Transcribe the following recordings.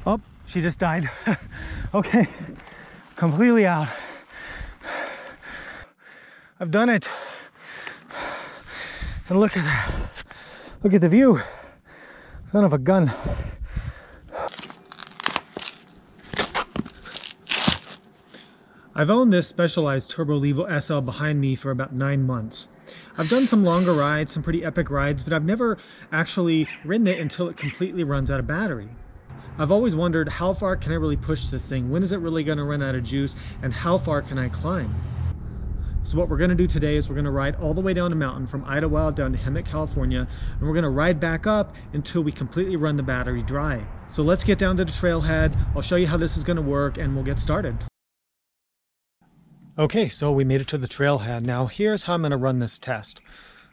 Oh, she just died. Okay, completely out. I've done it. And look at that. Look at the view. Son of a gun. I've owned this Specialized Turbo Levo SL behind me for about 9 months. I've done some longer rides, some pretty epic rides, but I've never actually ridden it until it completely runs out of battery. I've always wondered, how far can I really push this thing? When is it really going to run out of juice? And how far can I climb? So what we're going to do today is we're going to ride all the way down the mountain from Idlewild down to Hemet, California, and we're going to ride back up until we completely run the battery dry. So let's get down to the trailhead. I'll show you how this is going to work and we'll get started. Okay, so we made it to the trailhead. Now here's how I'm going to run this test.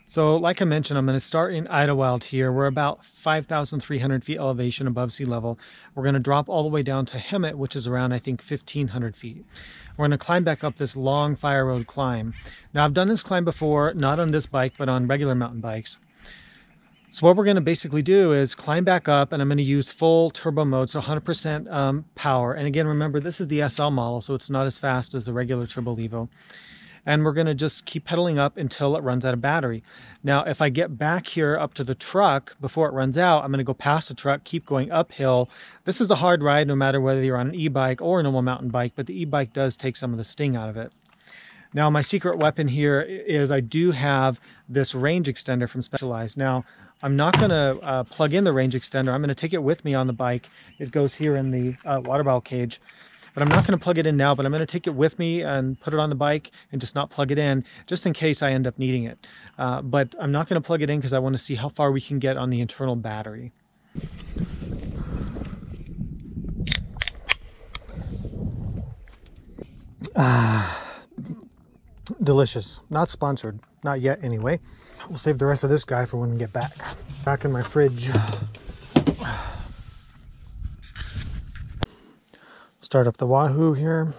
So like I mentioned, I'm going to start in Idlewild here. We're about 5,300 feet elevation above sea level. We're going to drop all the way down to Hemet, which is around, I think, 1,500 feet. We're going to climb back up this long fire road climb. Now I've done this climb before, not on this bike, but on regular mountain bikes. So what we're going to basically do is climb back up, and I'm going to use full turbo mode, so 100% power. And again, remember, this is the SL model, so it's not as fast as the regular Turbo Levo. And we're going to just keep pedaling up until it runs out of battery. Now, if I get back here up to the truck before it runs out, I'm going to go past the truck, keep going uphill. This is a hard ride no matter whether you're on an e-bike or a normal mountain bike, but the e-bike does take some of the sting out of it. Now, my secret weapon here is I do have this range extender from Specialized. Now, I'm not going to plug in the range extender. I'm going to take it with me on the bike. It goes here in the water bottle cage. But I'm not going to plug it in now, but I'm going to take it with me and put it on the bike and just not plug it in, just in case I end up needing it. But I'm not going to plug it in because I want to see how far we can get on the internal battery. Delicious. Not sponsored. Not yet, anyway. We'll save the rest of this guy for when we get back. Back in my fridge. Start up the Wahoo here.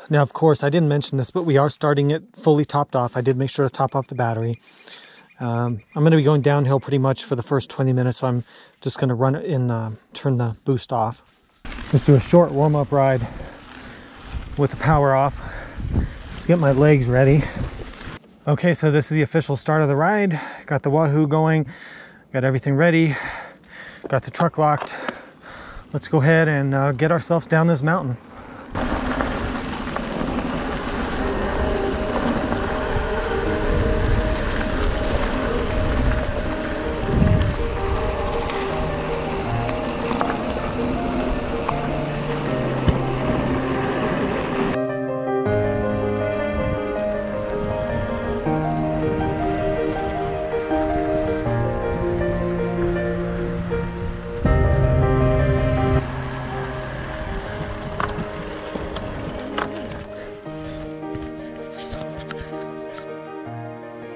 Now, of course, I didn't mention this, but we are starting it fully topped off. I did make sure to top off the battery. I'm going to be going downhill pretty much for the first 20 minutes, so I'm just going to run it in, turn the boost off. Let's do a short warm-up ride with the power off. Just get my legs ready. Okay, so this is the official start of the ride. Got the Wahoo going, got everything ready, got the truck locked. Let's go ahead and get ourselves down this mountain.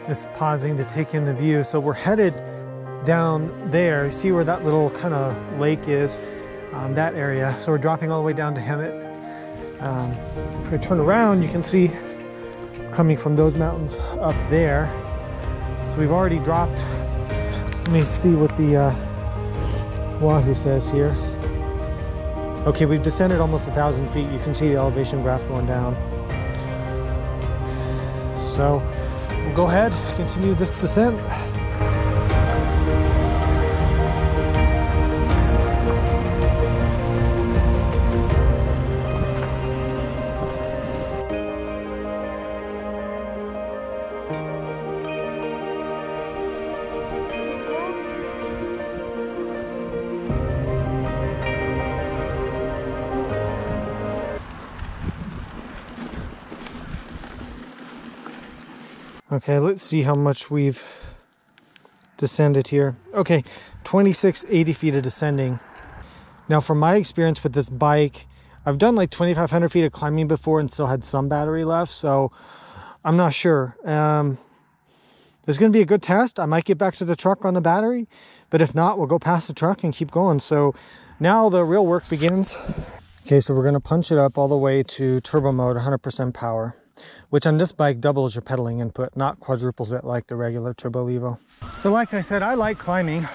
Just pausing to take in the view. So we're headed down there. You see where that little kind of lake is, that area. So we're dropping all the way down to Hemet. If I turn around, you can see coming from those mountains up there. So we've already dropped. Let me see what the Wahoo says here. Okay, we've descended almost 1,000 feet. You can see the elevation graph going down. So we'll go ahead, continue this descent. Okay, let's see how much we've descended here. Okay, 2680 feet of descending. Now, from my experience with this bike, I've done like 2,500 feet of climbing before and still had some battery left, so I'm not sure. It's going to be a good test. I might get back to the truck on the battery, but if not, we'll go past the truck and keep going. So now the real work begins. Okay, so we're going to punch it up all the way to turbo mode, 100% power, which on this bike doubles your pedaling input, not quadruples it like the regular Turbo Levo. So like I said, I like climbing.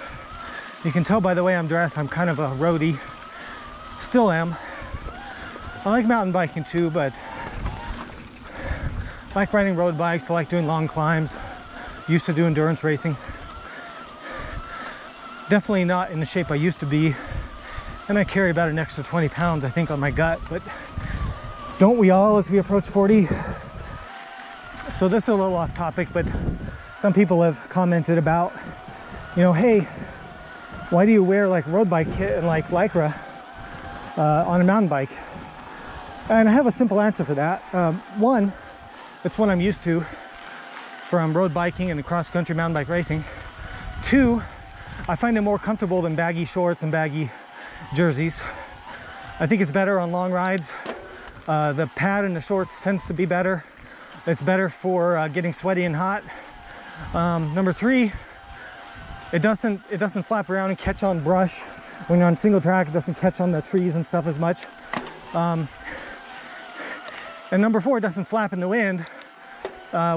You can tell by the way I'm dressed, I'm kind of a roadie. Still am. I like mountain biking too, but I like riding road bikes. I like doing long climbs. Used to do endurance racing. Definitely not in the shape I used to be. And I carry about an extra 20 pounds, I think, on my gut. But don't we all as we approach 40? So this is a little off topic, but some people have commented about, you know, hey, why do you wear like road bike kit and like Lycra on a mountain bike? And I have a simple answer for that. One, it's what I'm used to from road biking and cross-country mountain bike racing. Two, I find it more comfortable than baggy shorts and baggy jerseys. I think it's better on long rides. The pad in the shorts tends to be better. It's better for getting sweaty and hot. Number three, it doesn't flap around and catch on brush. When you're on single track, it doesn't catch on the trees and stuff as much. And number four, it doesn't flap in the wind,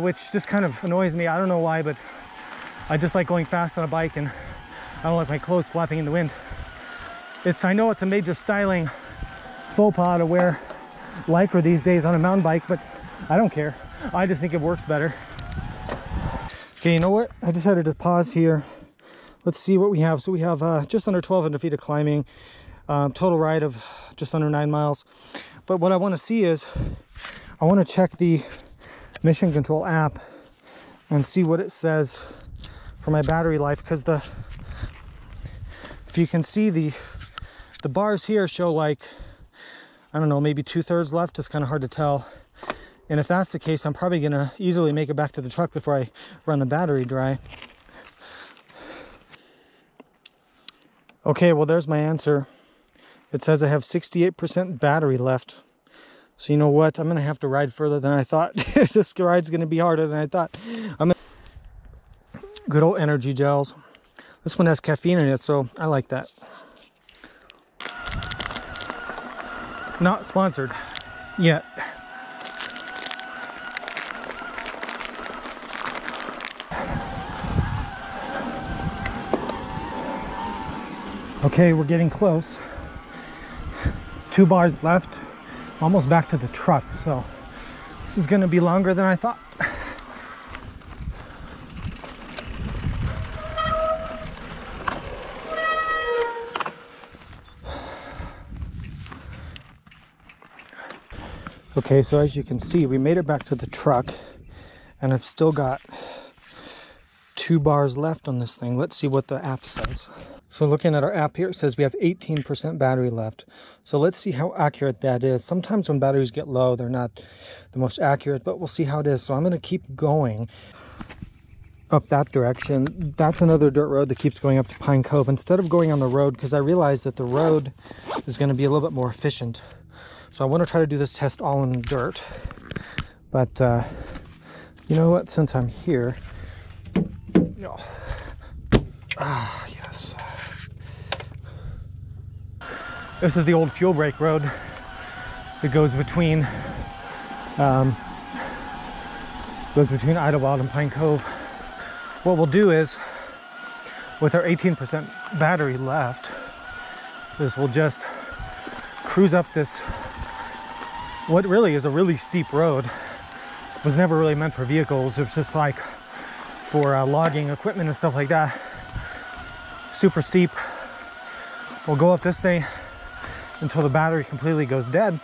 which just kind of annoys me. I don't know why, but I just like going fast on a bike, and I don't like my clothes flapping in the wind. I know it's a major styling faux pas to wear Lycra these days on a mountain bike, but I don't care. I just think it works better. Okay, you know what? I decided to pause here. Let's see what we have. So we have just under 1,200 feet of climbing, total ride of just under 9 miles. But what I want to see is, I want to check the Mission Control app and see what it says for my battery life, because if you can see the bars here show like, I don't know, maybe 2/3 left. It's kind of hard to tell. And if that's the case, I'm probably gonna easily make it back to the truck before I run the battery dry. Okay, well, there's my answer. It says I have 68% battery left. So you know what? I'm gonna have to ride further than I thought. This ride's gonna be harder than I thought. Good old energy gels. This one has caffeine in it, so I like that. Not sponsored yet. Okay, we're getting close. 2 bars left. Almost back to the truck, so this is going to be longer than I thought. Okay, so as you can see, we made it back to the truck, and I've still got 2 bars left on this thing. Let's see what the app says. So looking at our app here, it says we have 18% battery left. So let's see how accurate that is. Sometimes when batteries get low, they're not the most accurate, but we'll see how it is. So I'm going to keep going up that direction. That's another dirt road that keeps going up to Pine Cove. Instead of going on the road, because I realized that the road is going to be a little bit more efficient. So I want to try to do this test all in dirt. But you know what? Since I'm here, yes. This is the old fuel break road that goes between Idlewild and Pine Cove. What we'll do is, with our 18% battery left, is we'll just cruise up this, what really is a really steep road. It was never really meant for vehicles. It was just like for logging equipment and stuff like that. Super steep. We'll go up this thing until the battery completely goes dead,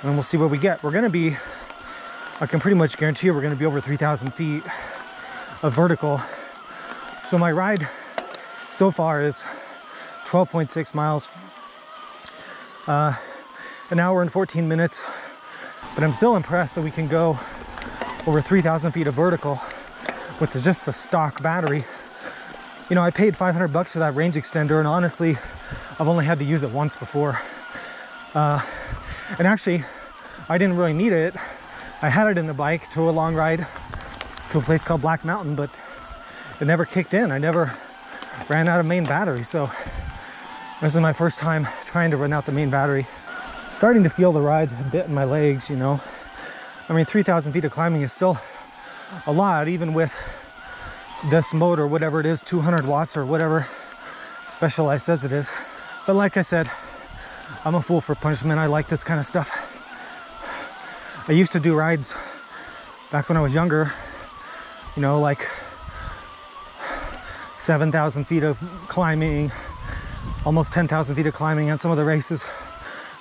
and we'll see what we get. We're gonna be, I can pretty much guarantee you, we're gonna be over 3,000 feet of vertical. So my ride so far is 12.6 miles, an hour and 14 minutes, but I'm still impressed that we can go over 3,000 feet of vertical with just the stock battery. You know, I paid $500 for that range extender, and honestly, I've only had to use it once before. And actually, I didn't really need it. I had it in the bike to a long ride to a place called Black Mountain, but it never kicked in. I never ran out of main battery. So this is my first time trying to run out the main battery. Starting to feel the ride a bit in my legs, you know. I mean, 3,000 feet of climbing is still a lot, even with this motor, whatever it is, 200 watts or whatever Specialized says it is. But like I said, I'm a fool for punishment. I like this kind of stuff. I used to do rides back when I was younger, you know, like 7,000 feet of climbing, almost 10,000 feet of climbing on some of the races.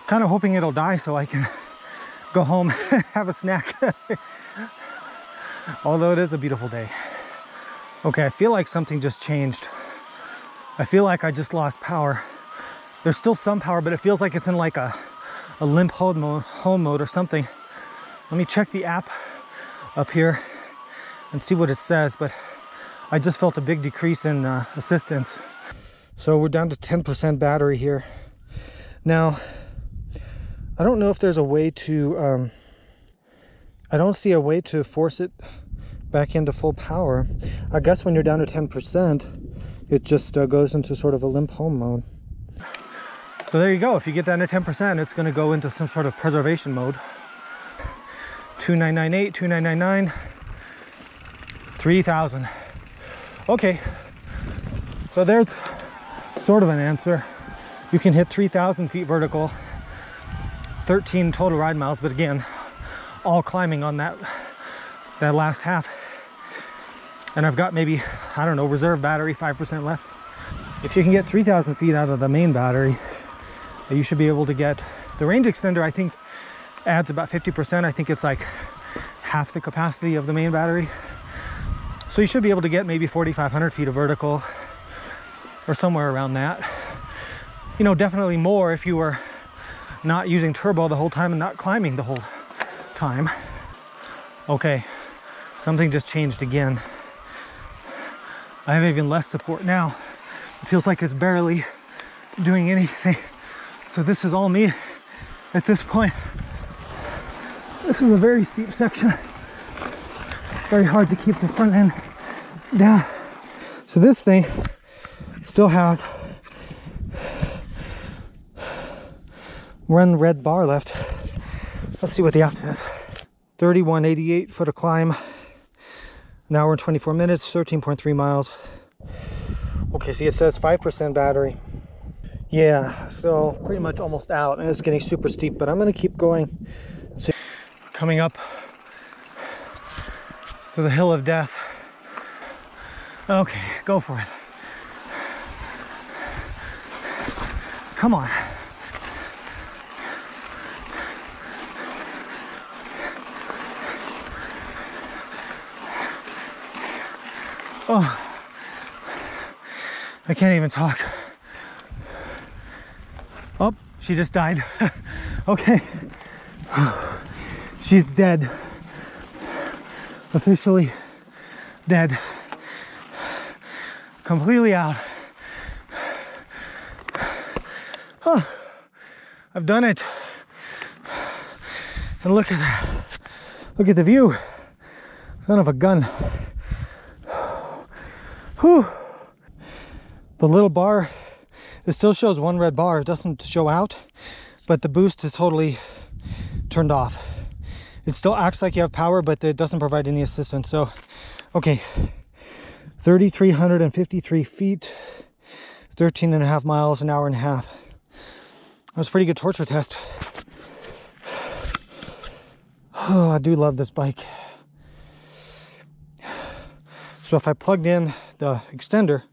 Kind of hoping it'll die so I can go home and have a snack. Although it is a beautiful day. Okay, I feel like something just changed. I feel like I just lost power. There's still some power, but it feels like it's in like a limp home mode or something. Let me check the app up here and see what it says, but I just felt a big decrease in assistance. So we're down to 10% battery here. Now, I don't know if there's a way to, I don't see a way to force it back into full power. I guess when you're down to 10%, it just goes into sort of a limp home mode. So there you go. If you get down to 10%, it's going to go into some sort of preservation mode. 2998, 2999, 3000. Okay, so there's sort of an answer. You can hit 3,000 feet vertical, 13 total ride miles, but again, all climbing on that last half. And I've got maybe, I don't know, reserve battery, 5% left. If you can get 3,000 feet out of the main battery, you should be able to get, the range extender I think adds about 50%. I think it's like half the capacity of the main battery. So you should be able to get maybe 4,500 feet of vertical or somewhere around that. You know, definitely more if you were not using turbo the whole time and not climbing the whole time. Okay, something just changed again. I have even less support now. It feels like it's barely doing anything. So this is all me at this point. This is a very steep section. Very hard to keep the front end down. So this thing still has one red bar left. Let's see what the app says. 3188 foot of climb. An hour and 24 minutes, 13.3 miles. Okay, see it says 5% battery. Yeah, so pretty much almost out, and it's getting super steep, but I'm gonna keep going. So, coming up to the hill of death. Okay, go for it. Come on. Oh, I can't even talk. Oh, she just died. Okay. She's dead. Officially dead. Completely out. Huh. I've done it. And look at that. Look at the view. Son of a gun. Whew. The little bar, it still shows one red bar. It doesn't show out, but the boost is totally turned off. It still acts like you have power, but it doesn't provide any assistance. So, okay, 3,353 feet, 13.5 miles, an hour and a half. That was a pretty good torture test. Oh, I do love this bike. So if I plugged in the extender,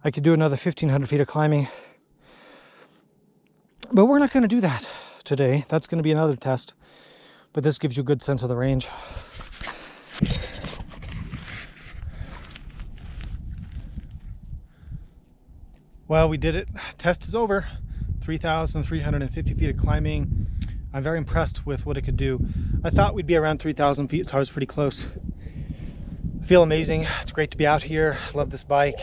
I could do another 1,500 feet of climbing. But we're not going to do that today. That's going to be another test. But this gives you a good sense of the range. Well, we did it. Test is over. 3,350 feet of climbing. I'm very impressed with what it could do. I thought we'd be around 3,000 feet, so I was pretty close. I feel amazing. It's great to be out here. Love this bike.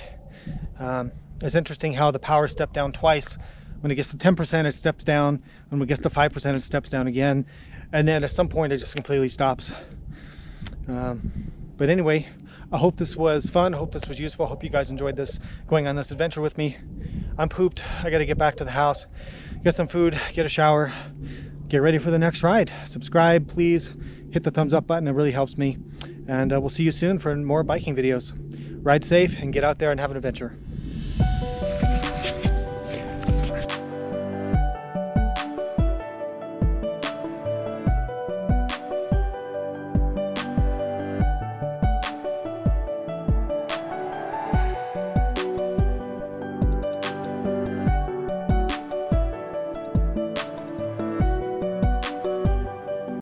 It's interesting how the power stepped down twice. When it gets to 10%, it steps down. When it gets to 5%, it steps down again. And then at some point, it just completely stops. But anyway, I hope this was fun. I hope this was useful. I hope you guys enjoyed this, going on this adventure with me. I'm pooped. I got to get back to the house, get some food, get a shower, get ready for the next ride. Subscribe, please. Hit the thumbs up button. It really helps me. And we'll see you soon for more biking videos. Ride safe and get out there and have an adventure.